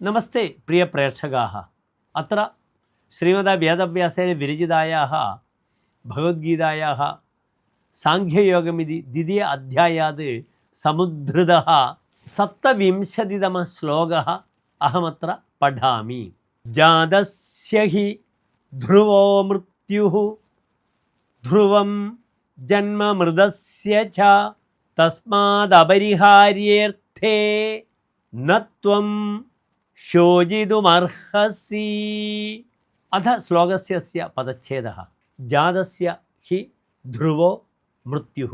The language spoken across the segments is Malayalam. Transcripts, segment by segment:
നമസ്തേ പ്രിയ പ്രേക്ഷകാः അത്ര ശ്രീമദ് വേദവ്യാസേന വിരചിതായാः ഭഗവദ്ഗീതായാः സാഖ്യയോഗമിതി ദ്വിതീയ അധ്യായാത് സമുദ്ധൃതः സപ്തവിംശതിതമ ശ്ലോകः അഹമത്ര പഠാമി. ജാതസ്യ ഹി ധ്രുവോ മൃത്യുഃ ധ്രുവം ജന്മ മൃതസ്യ ച തസ്മാദപരിഹാര്യേർത്ഥേ നത്വം ശോചിതുമർഹസി. അഥ ശ്ലോകസ്യ പദച്ഛേദഃ. ജാതസ്യ ഹി ധ്രുവോ മൃത്യുഃ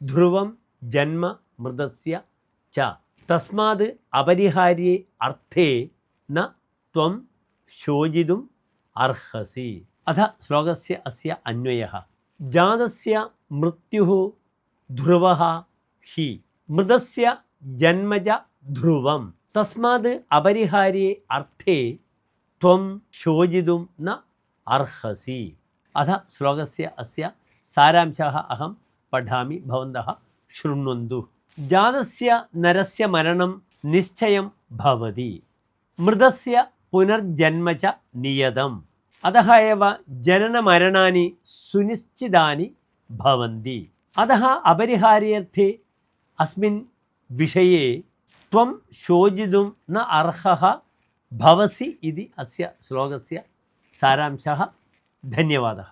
ധ്രുവം ജന്മ മൃതസ്യ ച തസ്മാത് അപരിഹാര്യേ അർത്ഥേ ന ത്വം ശോചിതും അർഹസി. അഥ ശ്ലോകസ്യ അസ്യ അന്വയഃ. ജാതസ്യ മൃത്യുഃ ധ്രുവഃ ഹി മൃതസ്യ ജന്മജ ധ്രുവം തസ്മാത് അപരിഹാര്യേ അർത്ഥേ ത്വം ശോചിതും ന അർഹസി. അഥ ശ്ലോകസ്യ അസ്യ സാരാംശഃ അഹം പഠാമി, ഭവന്തः ശൃണ്വन्तു. ജാതസ്യ നരസ്യ മരണം നിശ്ചയം ഭവതി, മൃതസ്യ പുനർജന്മ ച നിയതം. അതഃ ഏവ ജനനമരണാനി സുനിശ്ചിതാനി ഭവന്തി. അതഃ അപരിഹാര്യേർത്ഥേ അസ്മിൻ വിഷയെ ത്വം ശോചിതും ന അർഹഃ ഭവസി ഇതി അസ്യ ശ്ലോകസ്യ സാരാംശഃ. ധന്യവാദः.